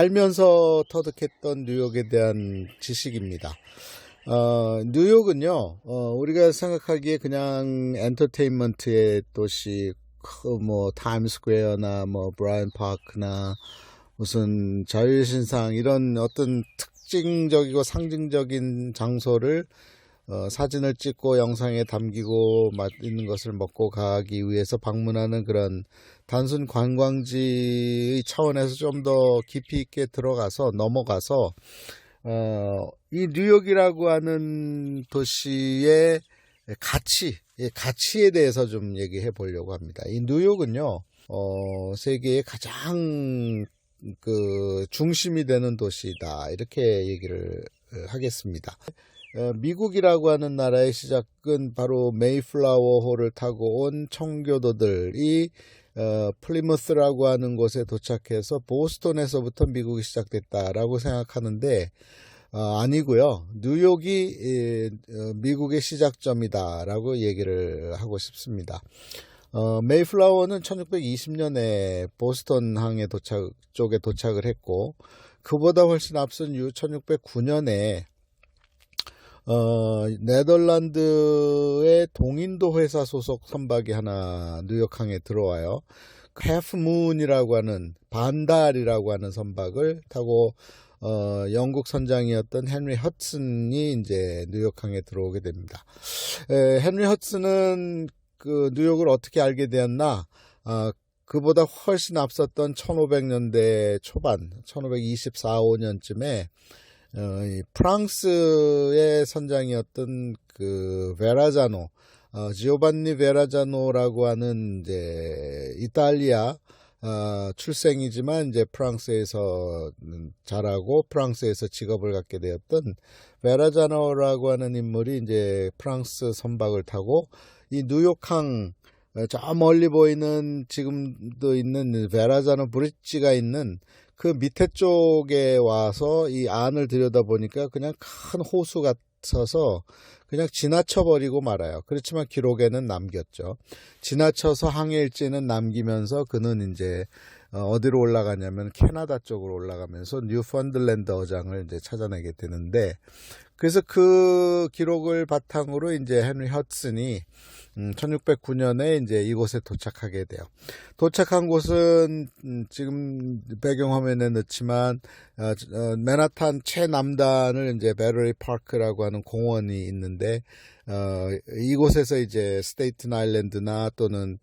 살면서 터득했던 뉴욕에 대한 지식입니다. 뉴욕은요, 우리가 생각하기에 그냥 엔터테인먼트의 도시, 뭐 타임스퀘어나 뭐 브라이언 파크나 무슨 자유신상 이런 어떤 특징적이고 상징적인 장소를 사진을 찍고 영상에 담기고 맛있는 것을 먹고 가기 위해서 방문하는 그런 단순 관광지의 차원에서 좀 더 깊이 있게 들어가서 넘어가서 이 뉴욕이라고 하는 도시의 가치에 대해서 좀 얘기해 보려고 합니다. 이 뉴욕은요, 세계의 가장 그 중심이 되는 도시다, 이렇게 얘기를 하겠습니다. 미국이라고 하는 나라의 시작은 바로 메이플라워호를 타고 온 청교도들이 플리머스라고 하는 곳에 도착해서 보스턴에서부터 미국이 시작됐다라고 생각하는데 아니고요. 뉴욕이 미국의 시작점이다라고 얘기를 하고 싶습니다. 메이플라워는 1620년에 보스턴 항에 쪽에 도착을 했고, 그보다 훨씬 앞선 1609년에 네덜란드의 동인도 회사 소속 선박이 하나 뉴욕항에 들어와요. 해프문이라고 하는, 반달이라고 하는 선박을 타고 영국 선장이었던 헨리 허슨이 이제 뉴욕항에 들어오게 됩니다. 헨리 허슨은 그 뉴욕을 어떻게 알게 되었나? 그보다 훨씬 앞섰던 1500년대 초반, 1524, 5년쯤에 프랑스의 선장이었던 그 베라자노, 지오반니 베라자노라고 하는 이제 이탈리아 출생이지만 이제 프랑스에서 자라고 프랑스에서 직업을 갖게 되었던 베라자노라고 하는 인물이 이제 프랑스 선박을 타고 이 뉴욕항, 저 멀리 보이는 지금도 있는 베라자노 브릿지가 있는 그 밑에 쪽에 와서 이 안을 들여다보니까 그냥 큰 호수 같아서 그냥 지나쳐 버리고 말아요. 그렇지만 기록에는 남겼죠. 지나쳐서 항해일지는 남기면서 그는 이제 어디로 올라가냐면 캐나다 쪽으로 올라가면서 뉴펀들랜드 어장을 이제 찾아내게 되는데, 그래서 그 기록을 바탕으로 이제 헨리 허슨이 1609년에 이제 이곳에 도착하게 돼요. 도착한 곳은 지금 배경화면에 넣지만 맨하탄 최남단을 이제 베러리 파크라고 하는 공원이 있는데 이곳에서 이제 스테이튼 아일랜드나 또는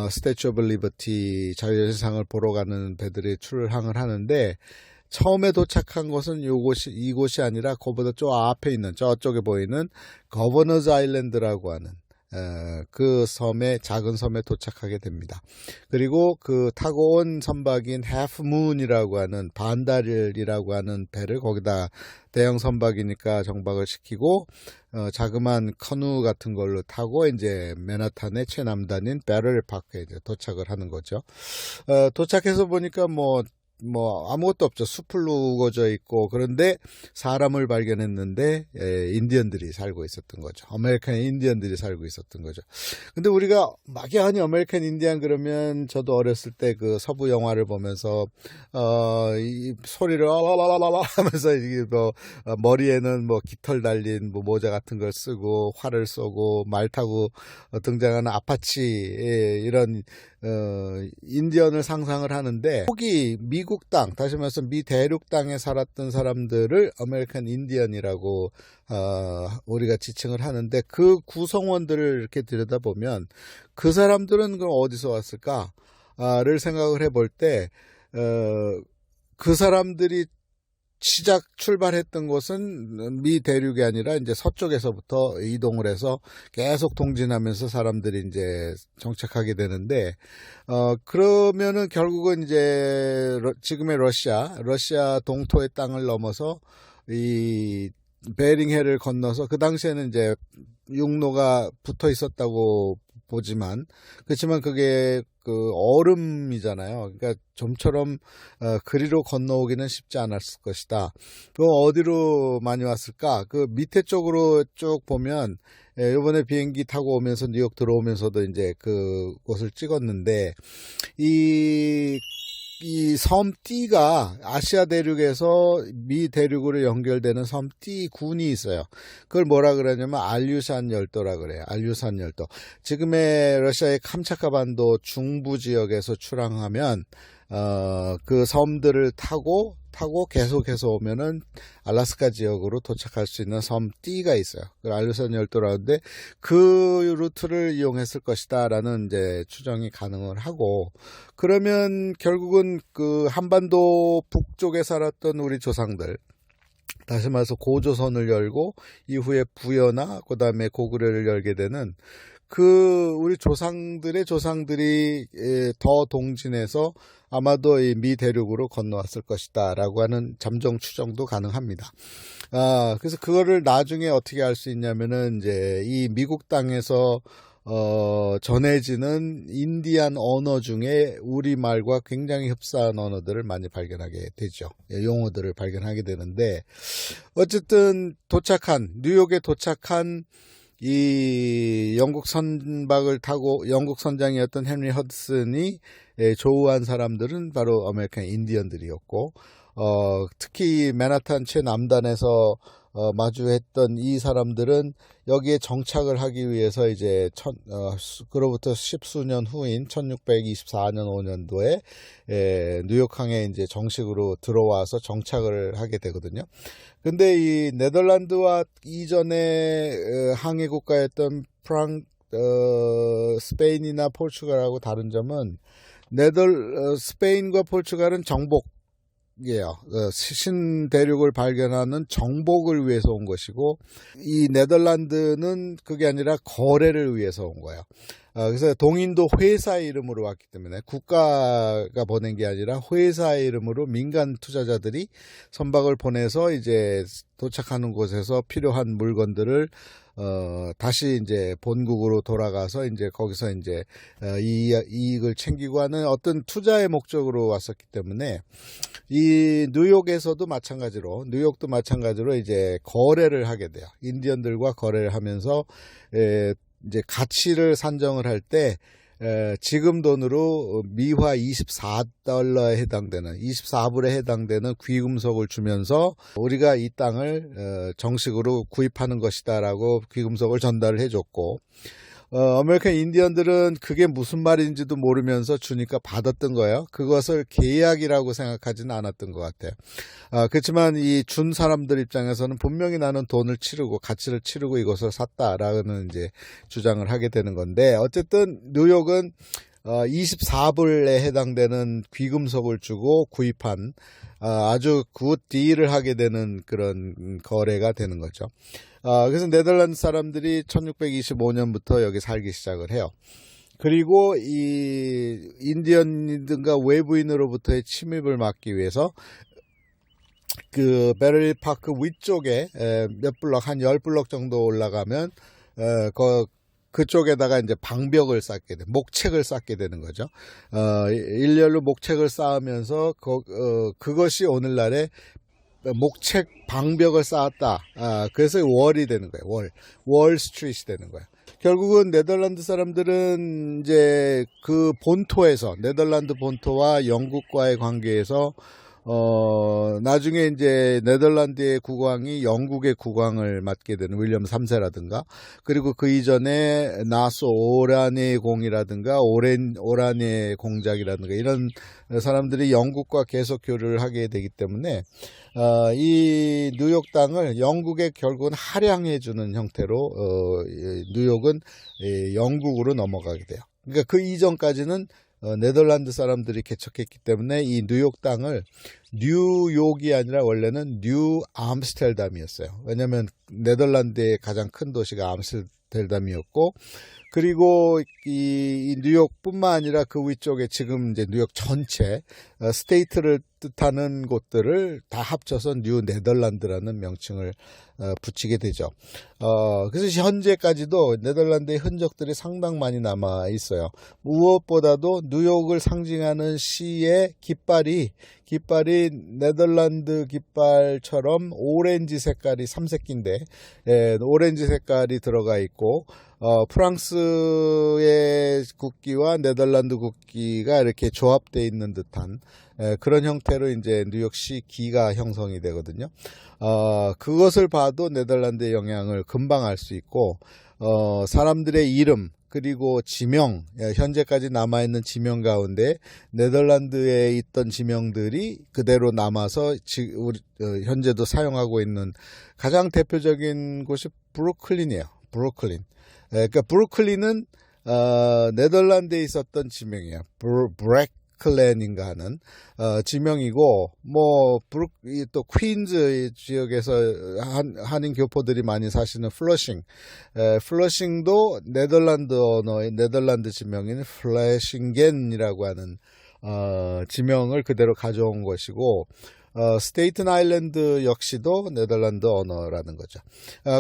스태츄 오브 리버티 자유연상을 보러 가는 배들이 출항을 하는데, 처음에 도착한 곳은 이곳이 아니라 그보다 저 앞에 있는 저쪽에 보이는 거버너즈 아일랜드라고 하는 그 섬에, 작은 섬에 도착하게 됩니다. 그리고 그 타고 온 선박인 해프문이라고 하는, 반달이라고 하는 배를 거기다 대형 선박이니까 정박을 시키고 자그마한 커누 같은 걸로 타고 이제 맨하탄의 최남단인 베럴 파크에 이제 도착을 하는 거죠. 도착해서 보니까 뭐 아무것도 없죠. 숲으로 우거져 있고, 그런데 사람을 발견했는데 인디언들이 살고 있었던 거죠. 아메리칸 인디언들이 살고 있었던 거죠. 근데 우리가 막연히 아메리칸 인디언 그러면, 저도 어렸을 때 그 서부 영화를 보면서 이 소리를 라라라라 하면서 이게 뭐 머리에는 뭐 깃털 달린 뭐 모자 같은 걸 쓰고 활을 쏘고 말 타고 등장하는 아파치 이런 인디언을 상상을 하는데, 혹이 미국 땅, 다시 말해서 미 대륙 땅에 살았던 사람들을 아메리칸 인디언이라고 우리가 지칭을 하는데, 그 구성원들을 이렇게 들여다보면 그 사람들은 그럼 어디서 왔을까를 생각을 해볼 때 그 사람들이 출발했던 곳은 미 대륙이 아니라 이제 서쪽에서부터 이동을 해서 계속 동진하면서 사람들이 이제 정착하게 되는데, 그러면은 결국은 이제 지금의 러시아 동토의 땅을 넘어서 이 베링해를 건너서, 그 당시에는 이제 육로가 붙어 있었다고 보지만, 그렇지만 그게 그 얼음이잖아요. 그러니까 좀처럼 그리로 건너오기는 쉽지 않았을 것이다. 그럼 어디로 많이 왔을까? 그 밑에 쪽으로 쭉 보면, 이번에 비행기 타고 오면서 뉴욕 들어오면서도 이제 그곳을 찍었는데, 이 이 섬 띠가 아시아 대륙에서 미 대륙으로 연결되는 섬 띠 군이 있어요. 그걸 뭐라 그러냐면 알류산 열도라 그래요. 알류산 열도. 지금의 러시아의 캄차카 반도 중부 지역에서 출항하면 그 섬들을 타고 계속해서 오면은 알래스카 지역으로 도착할 수 있는 섬 띠가 있어요. 그 알류산 열도라는데 그 루트를 이용했을 것이다라는 이제 추정이 가능을 하고, 그러면 결국은 그 한반도 북쪽에 살았던 우리 조상들, 다시 말해서 고조선을 열고 이후에 부여나 그다음에 고구려를 열게 되는 그 우리 조상들의 조상들이 더 동진해서 아마도 이 미 대륙으로 건너왔을 것이다라고 하는 잠정 추정도 가능합니다. 그래서 그거를 나중에 어떻게 알 수 있냐면은 이제 이 미국 땅에서 전해지는 인디안 언어 중에 우리말과 굉장히 흡사한 언어들을 많이 발견하게 되죠. 용어들을 발견하게 되는데, 어쨌든 뉴욕에 도착한 이 영국 선박을 타고 영국 선장이었던 헨리 허드슨이 조우한 사람들은 바로 아메리칸 인디언들이었고, 특히 맨하탄 최남단에서 마주했던 이 사람들은 여기에 정착을 하기 위해서 이제 그로부터 십수년 후인 1624년 5년도에 뉴욕항에 이제 정식으로 들어와서 정착을 하게 되거든요. 근데 이 네덜란드와 이전에 항해 국가였던 스페인이나 포르투갈하고 다른 점은 스페인과 포르투갈은 정복이에요. 신대륙을 발견하는 정복을 위해서 온 것이고, 이 네덜란드는 그게 아니라 거래를 위해서 온 거예요. 그래서 동인도 회사의 이름으로 왔기 때문에 국가가 보낸 게 아니라 회사의 이름으로 민간 투자자들이 선박을 보내서 이제 도착하는 곳에서 필요한 물건들을 다시 이제 본국으로 돌아가서 이제 거기서 이제 이익을 챙기고 하는 어떤 투자의 목적으로 왔었기 때문에, 이 뉴욕도 마찬가지로 이제 거래를 하게 돼요. 인디언들과 거래를 하면서 이제 가치를 산정을 할 때 지금 돈으로 미화 24달러에 해당되는 24불에 해당되는 귀금속을 주면서 우리가 이 땅을 정식으로 구입하는 것이다라고 귀금속을 전달을 해줬고, 아메리칸 인디언들은 그게 무슨 말인지도 모르면서 주니까 받았던 거예요. 그것을 계약이라고 생각하지는 않았던 것 같아요. 그렇지만 이 준 사람들 입장에서는 분명히 나는 돈을 치르고 가치를 치르고 이것을 샀다라는 이제 주장을 하게 되는 건데, 어쨌든 뉴욕은 24불에 해당되는 귀금속을 주고 구입한 아주 굿 딜을 하게 되는 그런 거래가 되는 거죠. 그래서 네덜란드 사람들이 1625년부터 여기 살기 시작을 해요. 그리고 이 인디언이든가 외부인으로부터의 침입을 막기 위해서 그 베럴리 파크 위쪽에 몇 블럭, 한 10블럭 정도 올라가면 그쪽에다가 이제 방벽을 쌓게 돼, 목책을 쌓게 되는 거죠. 일렬로 목책을 쌓으면서 그것이 오늘날의 목책 방벽을 쌓았다. 그래서 월이 되는 거예요. 월 스트리트이 되는 거예요. 결국은 네덜란드 사람들은 이제 그 본토에서, 네덜란드 본토와 영국과의 관계에서 나중에 이제 네덜란드의 국왕이 영국의 국왕을 맡게 되는 윌리엄 3세라든가, 그리고 그 이전에 나소 오라네 공이라든가 오라네 공작이라든가 이런 사람들이 영국과 계속 교류를 하게 되기 때문에 이 뉴욕 땅을 영국에 결국은 할양해주는 형태로 뉴욕은 영국으로 넘어가게 돼요. 그러니까 그 이전까지는 네덜란드 사람들이 개척했기 때문에 이 뉴욕 땅을 뉴욕이 아니라 원래는 뉴 암스테르담이었어요. 왜냐하면 네덜란드의 가장 큰 도시가 암스테르담이었고, 그리고 이 뉴욕뿐만 아니라 그 위쪽에 지금 이제 뉴욕 전체 스테이트를 뜻하는 곳들을 다 합쳐서 뉴 네덜란드라는 명칭을 붙이게 되죠. 그래서 현재까지도 네덜란드의 흔적들이 상당 많이 남아 있어요. 무엇보다도 뉴욕을 상징하는 시의 깃발이 네덜란드 깃발처럼 오렌지 색깔이 삼색기인데 오렌지 색깔이 들어가 있고, 프랑스의 국기와 네덜란드 국기가 이렇게 조합되어 있는 듯한 그런 형태로 이제 뉴욕시 기가 형성이 되거든요. 그것을 봐도 네덜란드의 영향을 금방 알 수 있고, 사람들의 이름 그리고 지명, 현재까지 남아있는 지명 가운데 네덜란드에 있던 지명들이 그대로 남아서 현재도 사용하고 있는 가장 대표적인 곳이 브루클린이에요. 브루클린. 그러니까 브루클린은 네덜란드에 있었던 지명이에요. 브레클랜인가 하는 지명이고, 뭐 또 퀸즈 지역에서 한인 교포들이 많이 사시는 플러싱도 네덜란드 언어의 네덜란드 지명인 플래싱겐이라고 하는 지명을 그대로 가져온 것이고, 스테이튼 아일랜드 역시도 네덜란드 언어라는 거죠.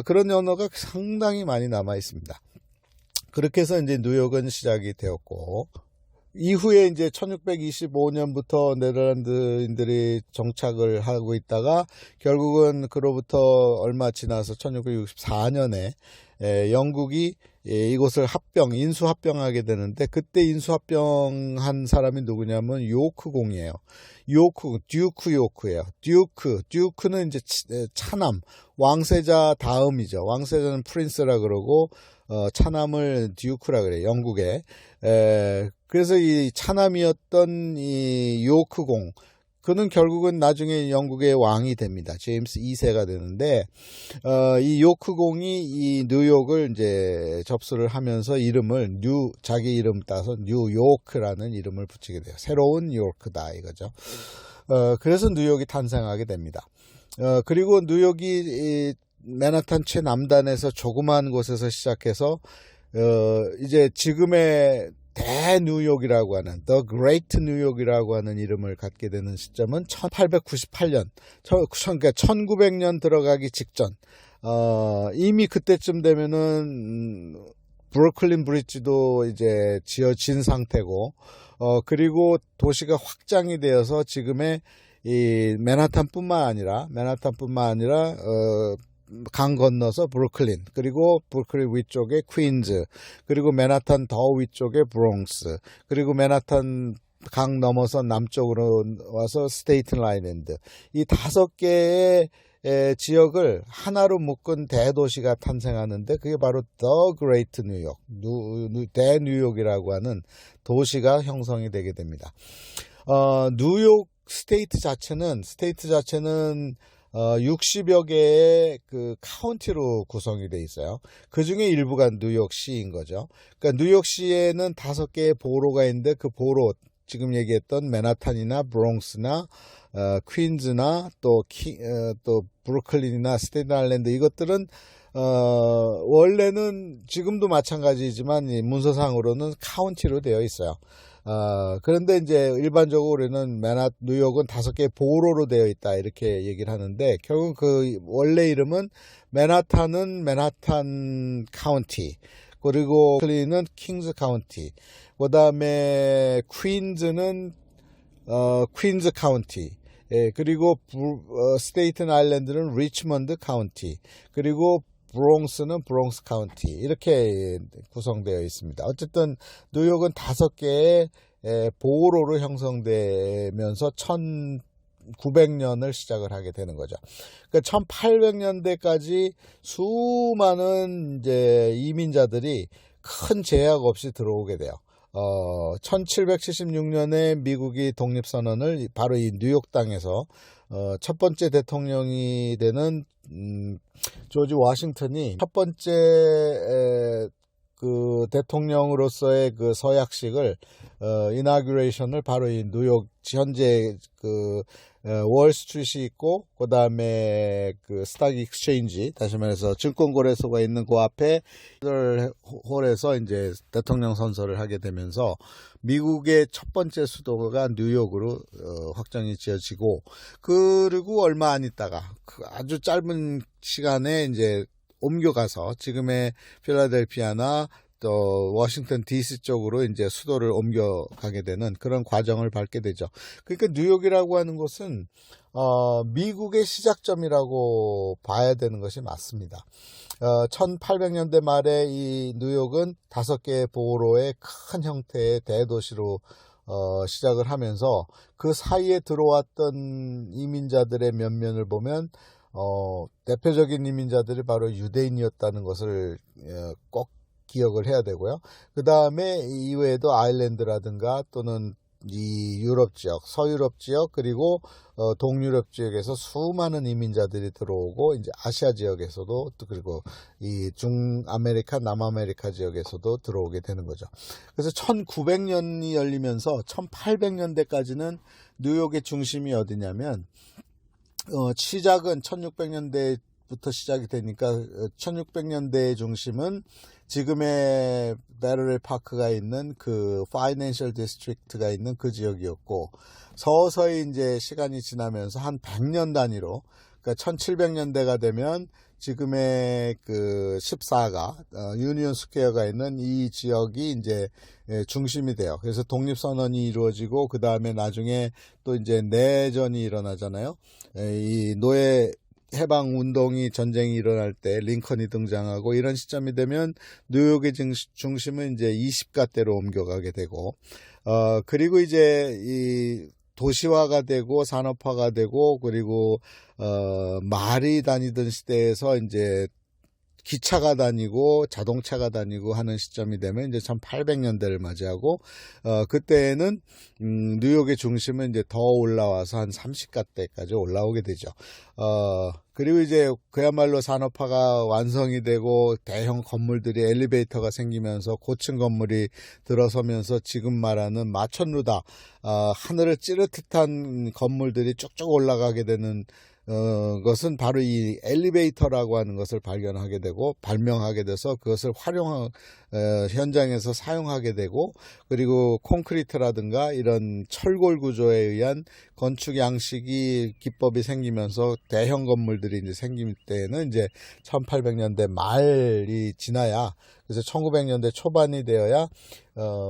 그런 언어가 상당히 많이 남아 있습니다. 그렇게 해서 이제 뉴욕은 시작이 되었고, 이후에 이제 1625년부터 네덜란드인들이 정착을 하고 있다가 결국은 그로부터 얼마 지나서 1664년에 영국이 이곳을 인수합병하게 되는데, 그때 인수합병한 사람이 누구냐면 요크공이에요. 듀크 요크예요. 듀크는 이제 차남, 왕세자 다음이죠. 왕세자는 프린스라 그러고, 차남을 듀크라 그래요. 영국에. 그래서 이 차남이었던 이 요크공, 그는 결국은 나중에 영국의 왕이 됩니다. 제임스 2세가 되는데, 이 요크공이 이 뉴욕을 이제 접수를 하면서 자기 이름 따서 뉴요크라는 이름을 붙이게 돼요. 새로운 뉴요크다 이거죠. 그래서 뉴욕이 탄생하게 됩니다. 그리고 뉴욕이 맨하탄 최남단에서 조그마한 곳에서 시작해서 이제 지금의 대뉴욕이라고 하는 The Great 뉴욕이라고 하는 이름을 갖게 되는 시점은 1898년, 그러니까 1900년 들어가기 직전. 이미 그때쯤 되면은 브루클린 브릿지도 이제 지어진 상태고, 그리고 도시가 확장이 되어서 지금의 이 맨하탄뿐만 아니라 강 건너서 브루클린, 그리고 브루클린 위쪽에 퀸즈, 그리고 맨하탄 더 위쪽에 브롱스, 그리고 맨하탄 강 넘어서 남쪽으로 와서 스테이튼 아일랜드, 이 5개의 지역을 하나로 묶은 대도시가 탄생하는데, 그게 바로 The Great New York, 대뉴욕이라고 하는 도시가 형성이 되게 됩니다. 뉴욕 스테이트 자체는 60여 개의 그 카운티로 구성이 돼 있어요. 그 중에 일부가 뉴욕시인 거죠. 그러니까 뉴욕시에는 5개의 보로가 있는데, 그 보로, 지금 얘기했던 맨하탄이나 브롱스나 퀸즈나 또 브루클린이나 스테이튼 아일랜드, 이것들은 원래는 지금도 마찬가지지만 문서상으로는 카운티로 되어 있어요. 그런데 이제 일반적으로 우리는 뉴욕은 5개의 보로로 되어 있다 이렇게 얘기를 하는데, 결국 그 원래 이름은 맨하탄은 맨하탄 카운티, 그리고 브루클린은 킹스 카운티, 그 다음에 퀸즈는 퀸즈 카운티, 그리고 스테이튼 아일랜드는 리치먼드 카운티, 그리고 브롱스는 브롱스 카운티, 이렇게 구성되어 있습니다. 어쨌든 뉴욕은 5개의 보로로 형성되면서 1900년을 시작을 하게 되는 거죠. 그러니까 1800년대까지 수많은 이제 이민자들이 큰 제약 없이 들어오게 돼요. 1776년에 미국이 독립선언을 바로 이 뉴욕 땅에서 첫 번째 대통령이 되는 조지 워싱턴이 첫 번째 그 대통령으로서의 그 서약식을 이나규레이션을 바로 이 뉴욕 현재 그 월스트리트이 있고, 그 다음에 그 스탁 익스체인지, 다시 말해서 증권거래소가 있는 그 앞에 홀에서 이제 대통령 선서를 하게 되면서 미국의 첫 번째 수도가 뉴욕으로 확정이 지어지고, 그리고 얼마 안 있다가 아주 짧은 시간에 이제 옮겨가서 지금의 필라델피아나 워싱턴 DC 쪽으로 이제 수도를 옮겨가게 되는 그런 과정을 밟게 되죠. 그러니까 뉴욕이라고 하는 곳은 미국의 시작점이라고 봐야 되는 것이 맞습니다. 1800년대 말에 이 뉴욕은 5개의 보로의 큰 형태의 대도시로 시작을 하면서 그 사이에 들어왔던 이민자들의 면면을 보면 대표적인 이민자들이 바로 유대인이었다는 것을 꼭 기억을 해야 되고요. 그 다음에 이외에도 아일랜드라든가 또는 이 유럽 지역, 서유럽 지역, 그리고 동유럽 지역에서 수많은 이민자들이 들어오고, 이제 아시아 지역에서도, 그리고 이 중아메리카, 남아메리카 지역에서도 들어오게 되는 거죠. 그래서 1900년이 열리면서 1800년대까지는 뉴욕의 중심이 어디냐면, 시작은 1600년대부터 시작이 되니까 1600년대의 중심은 지금의 베러럴 파크가 있는 그 파이낸셜 디스트릭트가 있는 그 지역이었고, 서서히 이제 시간이 지나면서 한 100년 단위로, 그러니까 1700년대가 되면 지금의 그 14가 유니온 스퀘어가 있는 이 지역이 이제 중심이 돼요. 그래서 독립선언이 이루어지고, 그 다음에 나중에 또 이제 내전이 일어나잖아요. 이 노예 해방 운동이 전쟁이 일어날 때 링컨이 등장하고, 이런 시점이 되면 뉴욕의 중심은 이제 20가대로 옮겨가게 되고, 그리고 이제 이 도시화가 되고 산업화가 되고, 그리고 말이 다니던 시대에서 이제 기차가 다니고 자동차가 다니고 하는 시점이 되면 이제 1800년대를 맞이하고, 그때는 뉴욕의 중심은 이제 더 올라와서 한 30가대까지 올라오게 되죠. 그리고 이제 그야말로 산업화가 완성이 되고 대형 건물들이 엘리베이터가 생기면서 고층 건물이 들어서면서 지금 말하는 마천루다, 하늘을 찌를 듯한 건물들이 쭉쭉 올라가게 되는 것은 바로 이 엘리베이터라고 하는 것을 발견하게 되고 발명하게 돼서 그것을 현장에서 사용하게 되고, 그리고 콘크리트라든가 이런 철골 구조에 의한 건축 양식이 기법이 생기면서 대형 건물들이 이제 생길 때는 이제 1800년대 말이 지나야, 그래서 1900년대 초반이 되어야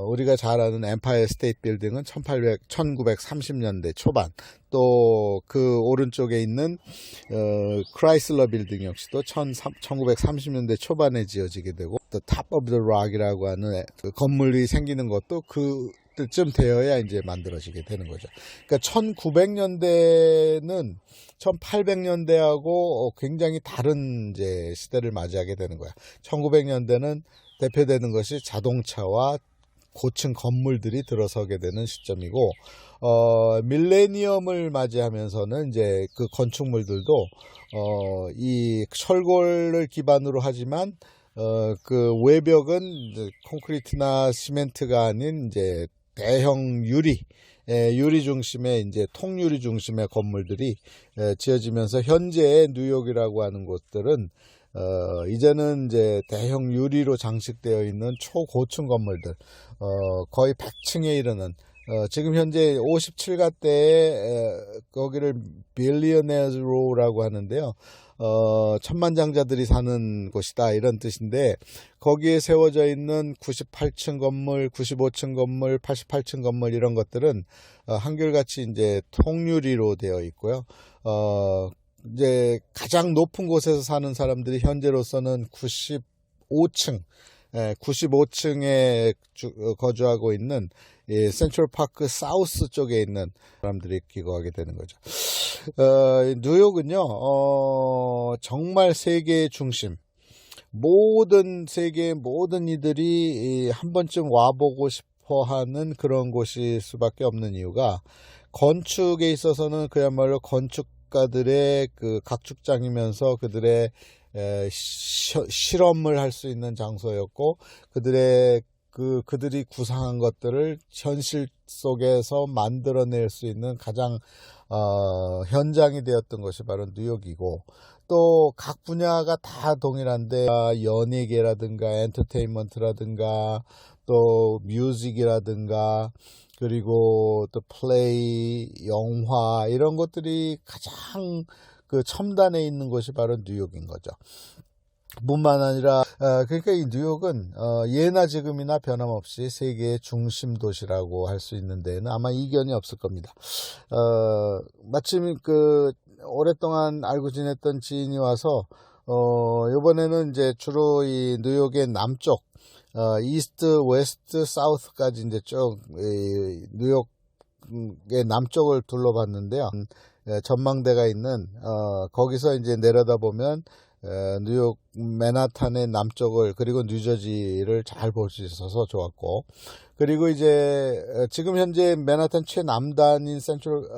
우리가 잘 아는 엠파이어 스테이트 빌딩은 1930년대 초반, 또 그 오른쪽에 있는 크라이슬러 빌딩 역시도 1930년대 초반에 지어지게 되고, 또 탑 오브 더 락이라고 하는 그 건물이 생기는 것도 그때쯤 되어야 이제 만들어지게 되는 거죠. 그러니까 1900년대는 1800년대하고 굉장히 다른 이제 시대를 맞이하게 되는 거야. 1900년대는 대표되는 것이 자동차와 고층 건물들이 들어서게 되는 시점이고, 밀레니엄을 맞이하면서는 이제 그 건축물들도 이 철골을 기반으로 하지만 그 외벽은 콘크리트나 시멘트가 아닌 이제 대형 유리 중심의 이제 통유리 중심의 건물들이 지어지면서 현재의 뉴욕이라고 하는 곳들은 이제는 이제 대형 유리로 장식되어 있는 초고층 건물들, 거의 100층에 이르는, 지금 현재 57가대에 거기를 빌리어네어즈 로우라고 하는데요. 천만장자들이 사는 곳이다, 이런 뜻인데, 거기에 세워져 있는 98층 건물, 95층 건물, 88층 건물, 이런 것들은 한결같이 이제 통유리로 되어 있고요. 이제 가장 높은 곳에서 사는 사람들이 현재로서는 95층에 거주하고 있는 센트럴파크 사우스 쪽에 있는 사람들이 기거하게 되는 거죠. 뉴욕은요, 정말 세계의 중심, 세계의 모든 이들이 한 번쯤 와보고 싶어 하는 그런 곳일 수밖에 없는 이유가, 건축에 있어서는 그야말로 건축가들의 그 각축장이면서 그들의 실험을 할 수 있는 장소였고, 그들이 구상한 것들을 현실 속에서 만들어낼 수 있는 가장 현장이 되었던 것이 바로 뉴욕이고, 또 각 분야가 다 동일한데, 연예계라든가 엔터테인먼트라든가 또 뮤직이라든가 그리고 또 플레이, 영화, 이런 것들이 가장 그 첨단에 있는 곳이 바로 뉴욕인 거죠. 뿐만 아니라 그러니까 이 뉴욕은 예나 지금이나 변함없이 세계의 중심 도시라고 할 수 있는 데에는 아마 이견이 없을 겁니다. 마침 오랫동안 알고 지냈던 지인이 와서 이번에는 이제 주로 이 뉴욕의 남쪽 이스트, 웨스트, 사우스까지 이제 쭉 뉴욕의 남쪽을 둘러봤는데요. 전망대가 있는 거기서 이제 내려다 보면 뉴욕 맨하탄의 남쪽을 그리고 뉴저지를 잘 볼 수 있어서 좋았고, 그리고 이제 지금 현재 맨하탄 최남단인 센트럴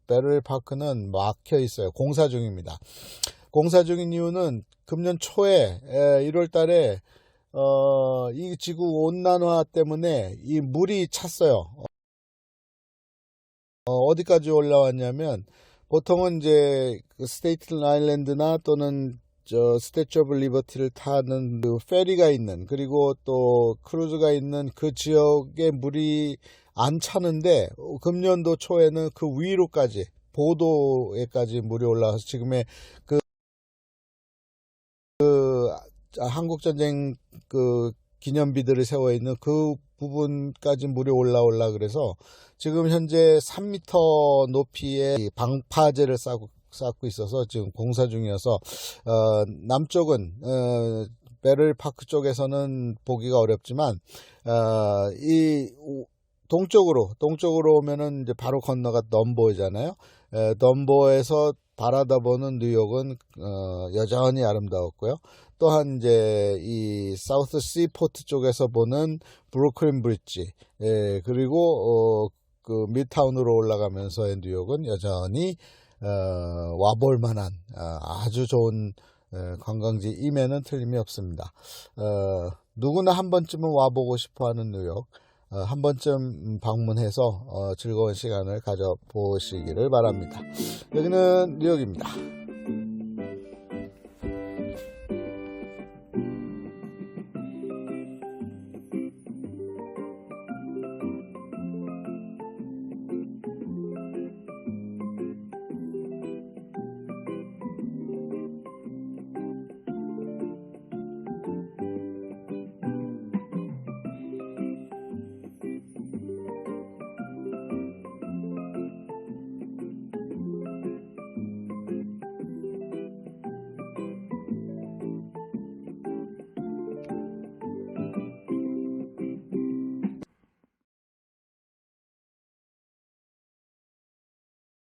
베럴 파크는 막혀 있어요. 공사 중입니다. 공사 중인 이유는 금년 초에 1월 달에 이 지구 온난화 때문에 이 물이 찼어요. 어디까지 올라왔냐면, 보통은 이제 스테이튼 아일랜드나 또는 스태츄 오브 리버티를 타는 그 페리가 있는, 그리고 또 크루즈가 있는 그 지역에 물이 안 차는데 금년도 초에는 그 위로까지 보도에까지 물이 올라와서 지금의 한국전쟁 기념비들을 세워 있는 그 부분까지 물이 올라올라 그래서 지금 현재 3m 높이의 방파제를 쌓고 있어서 지금 공사 중이어서 남쪽은 베럴 파크 쪽에서는 보기가 어렵지만 이 동쪽으로 오면은 이제 바로 건너가 덤보이잖아요. 덤보에서 바라다 보는 뉴욕은 여전히 아름다웠고요. 또한 이제 이 사우스 시포트 쪽에서 보는 브루클린 브릿지, 그리고 그 미드타운으로 올라가면서의 뉴욕은 여전히 와볼 만한 아주 좋은 관광지임에는 틀림이 없습니다. 누구나 한 번쯤은 와보고 싶어하는 뉴욕, 한 번쯤 방문해서 즐거운 시간을 가져보시기를 바랍니다. 여기는 뉴욕입니다.